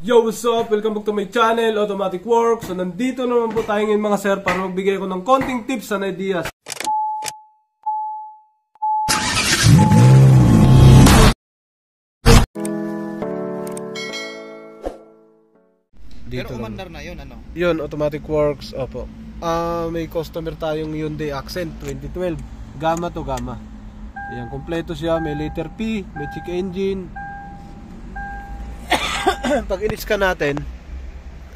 Yo, what's up? Welcome back to my channel, Automatic Works. So, nandito naman po tayo ngayon mga sir para magbigay ko ng konting tips and ideas. Dito pero umandar na yun, ano? Yun, Automatic Works, opo. May customer tayong Hyundai Accent 2012. Gamma to gamma. Ayan, kompleto siya. May letter P, may check engine. Pag in-scan natin,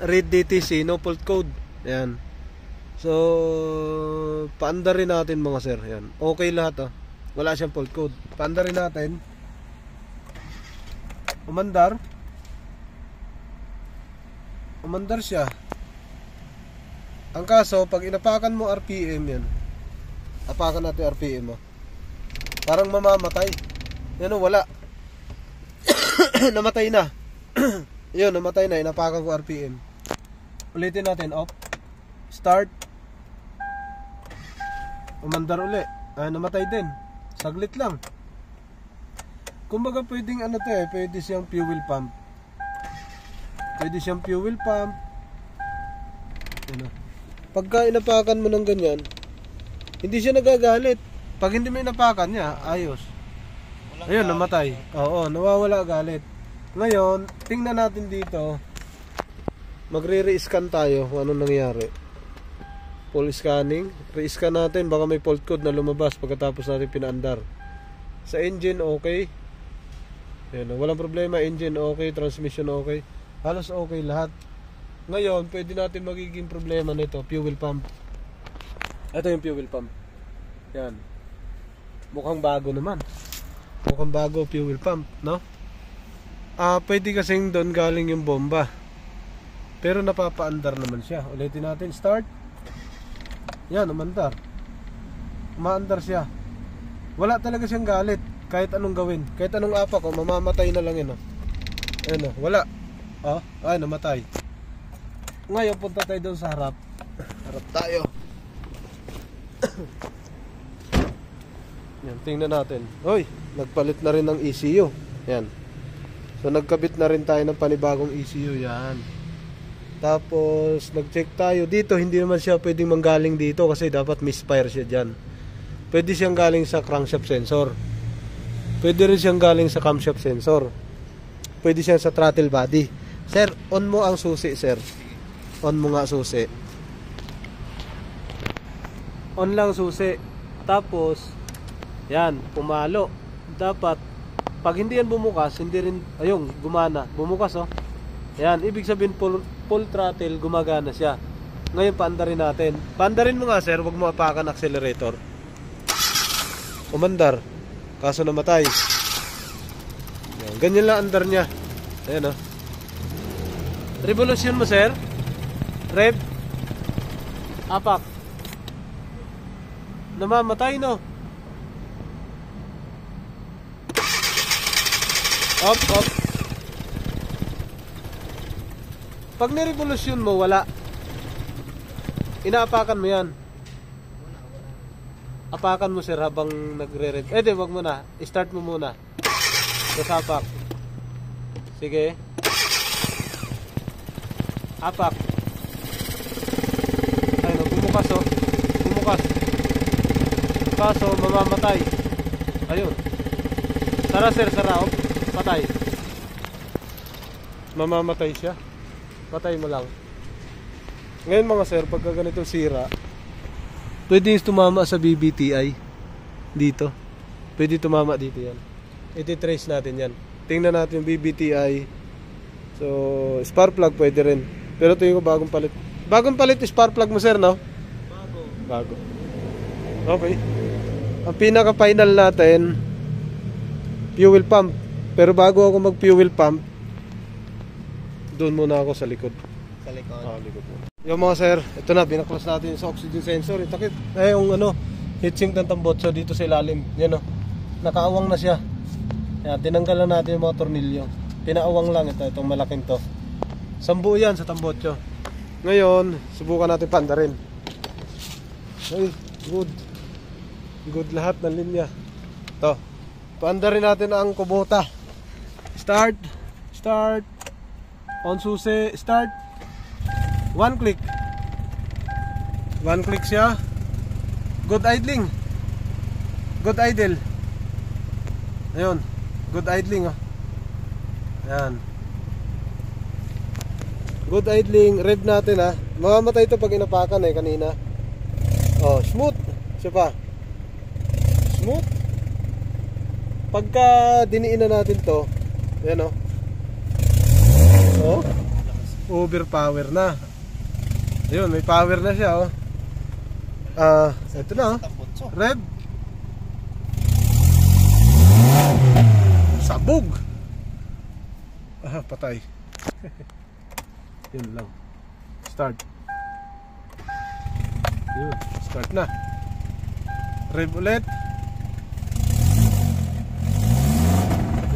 read DTC, no fault code. Ayan. So, paandar rin natin mga sir. Ayan. Okay lahat ah. Wala siyang fault code. Paandar rin natin. Umandar. Umandar siya. Ang kaso, pag inapakan mo RPM yan. Apakan natin RPM mo. Parang mamamatay. Yan o, wala. Namatay na. Yun, namatay na. Inapakan ko RPM. Ulitin natin, off. Start. Umandar uli. Ay, namatay din. Saglit lang. Kumbaga pwedeng ano to eh. Pwede siyang fuel pump. Pwede siyang fuel pump. Ano. Pagka inapakan mo ng ganyan, hindi siya nagagalit. Pag hindi mo inapakan niya, ayos. Ayun, namatay. Oo, nawawala galit. Ngayon, tingnan natin dito. Magre-re-scan tayo kung anong nangyari. Full scanning. Re-scan natin, baka may fault code na lumabas pagkatapos natin pinaandar. Sa engine, okay. Ayun, walang problema. Engine, okay. Transmission, okay. Halos okay lahat. Ngayon, pwede natin magiging problema nito, fuel pump. Ito yung fuel pump. Yan. Mukhang bago naman. Mukhang bago fuel pump, no? Pwede kasing doon galing yung bomba. Pero napapaandar naman siya. Ulitin natin, start. Yan, umandar. Umaandar siya. Wala talaga siyang galit. Kahit anong gawin. Kahit anong apak ko, mamamatay na lang yun. Ayun, wala. Ay, namatay. Ngayon, punta tayo doon sa harap. Harap tayo. Yan, tingnan natin. Hoy, nagpalit na rin ng ECU. Yan. So, nagkabit na rin tayo ng panibagong ECU. Yan. Tapos, nag-check tayo. Dito, hindi naman siya pwedeng manggaling dito kasi dapat misfire siya dyan. Pwede siyang galing sa crankshaft sensor. Pwede rin siyang galing sa camshaft sensor. Pwede siyang sa throttle body. Sir, on mo ang susi, sir. On mo nga susi. On lang susi. Tapos, yan, pumalo. Dapat, pag hindi yan bumukas, hindi rin, ayun, gumana. Bumukas, oh. Yan, ibig sabihin, full throttle, gumagana siya. Ngayon, paandarin natin. Paandarin mo nga, sir, wag mo apakan accelerator. Umandar. Kaso namatay. Yan, ganyan lang andar niya. Ayan, oh. Revolution mo, sir. Rev. Apak. Namamatay, no? Up. Pag nirevolusyon mo, wala. Inaapakan mo yan. Apakan mo, sir, habang nagre-rev. Di, wag mo na. Start mo muna. Sasapak. Sige. Apak. Ayun, bumukas, oh. Bumukas. Kaso, mamamatay. Ayun. Sara, sir, sara, oh. Patay. Mamamatay siya. Patay mo lang. Ngayon mga sir, pagka ganito sira, pwede tumama sa BBTI. Dito. Pwede tumama dito yan. Iti-trace natin yan. Tingnan natin yung BBTI. So, spark plug pwede rin. Pero tingin ko bagong palit. Bagong palit spark plug mo, sir, no? Bago. Okay. Ang pinaka-final natin, fuel pump. Pero bago ako mag-fuel pump, doon muna ako sa likod. Sa likod? Likod muna. Yung mga sir, ito na, binaklas natin sa oxygen sensor. Itakit, yung ano, heatsink ng tambotso dito sa ilalim. Yan, no? Nakaawang na siya. Yan, tinanggal lang natin yung mga tornilyo. Pinaawang lang ito, itong malaking to. Sambu yan sa tambotso. Ngayon, subukan natin pandarin. Ay, good. Good lahat ng linya. Ito. Paandarin natin ang kubota. Start. On susi, start. One click. One click siya. Good idling. Good idle. Ayun. Good idling, oh. Ayan. Good idling. Rev natin, ha. Mamamatay ito pag inapakan, kanina. Oh, smooth. Siya pa. Smooth. Pagka diniin na natin to, ayan, oh. Oh. Overpower na. Ayun, may power na siya, oh. Ito na, oh. Rev. Sabog. Patay. Yun lang. Start. Yun, start na. Rev ulit.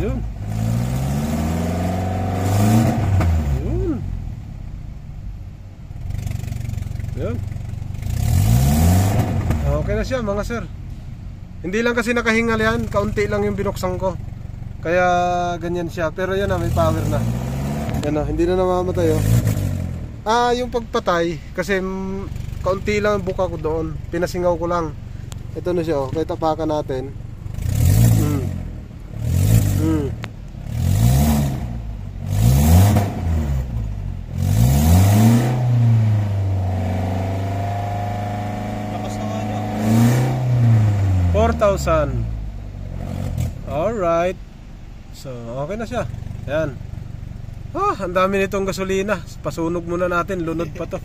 Yun. Yun. Yun. Okay na siya, mga sir. Hindi lang kasi nakahingal yan. Kaunti lang yung binuksan ko. Kaya ganyan siya. Pero yan na, may power na. Yan na, hindi na namamatay, oh. Yung pagpatay, kasi kaunti lang ang buka ko doon. Pinasingaw ko lang. Ito na siya, oh. Kahit tapakan natin. Lakas na nga nyo. 4,000. Alright. So, okay na siya. Ayan. Ang dami nitong gasolina. Pasunog muna natin. Lunod pa to.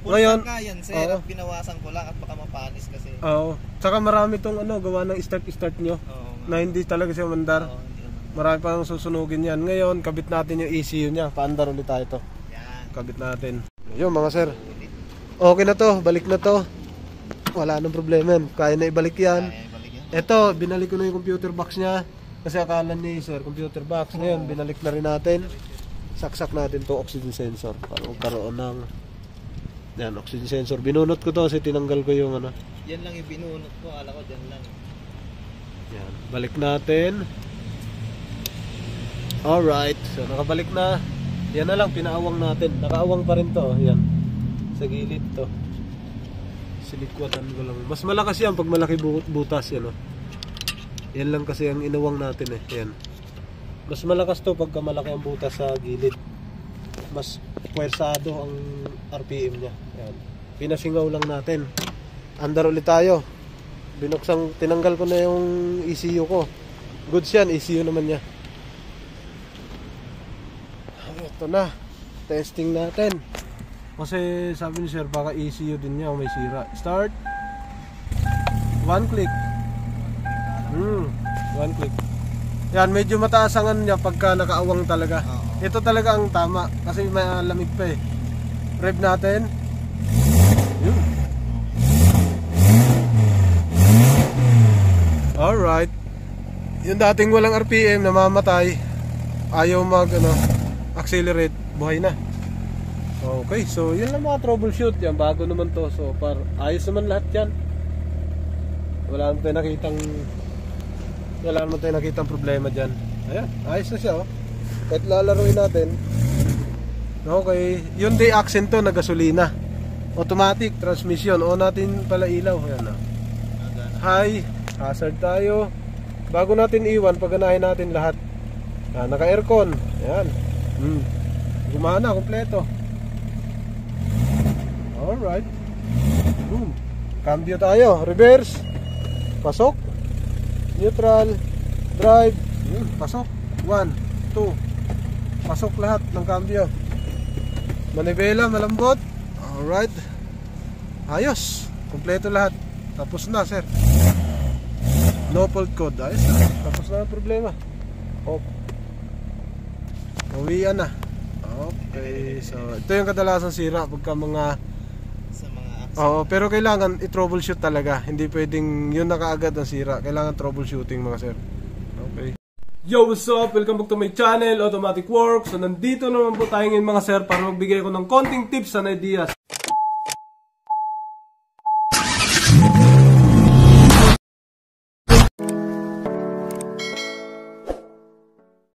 Ngayon, nga yan, sir. At pinawasan ko lang at baka mapanis kasi. Oo. Tsaka marami tong gawa ng start nyo. Na hindi talaga siya mandar. Marami pang susunugin yan. Ngayon, kabit natin yung ECU niya. Paandar ulit tayo to. Yan. Kabit natin. Ayun, mga sir. Okay na to. Balik na to. Wala nang problema. Kaya na ibalik yan. Ito, binalik ko na yung computer box niya. Kasi akala ni sir, computer box. Ngayon, binalik na rin natin. Saksak natin to oxygen sensor para magkaroon ng yan, oxygen sensor. Binunot ko to kasi tinanggal ko yung Yan lang yung binunot ko. Akala ko dyan lang. Yan, balik natin. Alright, so nakabalik na. Yan na lang, pinaawang natin. Nakaawang pa rin to, yan. Sa gilid to. Silikwatan ko lang. Mas malakas yan pag malaki butas yan, oh. Yan lang kasi ang inawang natin, yan. Mas malakas to pagka malaki ang butas sa gilid. Mas puwersado ang RPM niya. Yan. Pinasingaw lang natin. Andar ulit tayo. Tinanggal ko na yung ECU ko. Goods yan, ECU naman niya. Ito na. Testing natin. Kasi sabi ni sir, baka ECU din niya o may sira. Start. One click. One click. Yan, medyo mataas ang niya pagka nakaawang talaga. Ito talaga ang tama kasi may lamig pa eh. Rev natin. Yun. Alright. Yung dating walang RPM, namamatay. Ayaw accelerate. Buhay na. Okay, so yun lang mga troubleshoot. Yan, bago naman to. So, ayos naman lahat yan. Wala naman tayo nakitang problema dyan. Ayan, ayos na siya, oh. Kahit lalaruin natin. Okay, yung day accent to na gasolina. Automatic transmission. O natin pala ilaw. Ayan, oh. High, hazard tayo. Bago natin iwan, pagganahin natin lahat. Naka aircon. Ayan. Gumana, kompleto. Alright. Boom. Cambio tayo. Reverse. Pasok. Neutral, drive, pasok, 1, 2, pasok lahat ng cambio. Manibela, malambot. Alright. Ayos, kompleto lahat. Tapos na, sir. No fault code. Ayos na, tapos na ang problema. Uwian na. Okay, so ito yung kadalasan sira pagka mga pero kailangan i-troubleshoot talaga. Hindi pwedeng yun na kaagad ang sira. Kailangan troubleshooting, mga sir. Okay. Yo, what's up? Welcome back to my channel, Automatic Works. So nandito naman po tayo ngayon, mga sir, para magbigay ko ng konting tips and ideas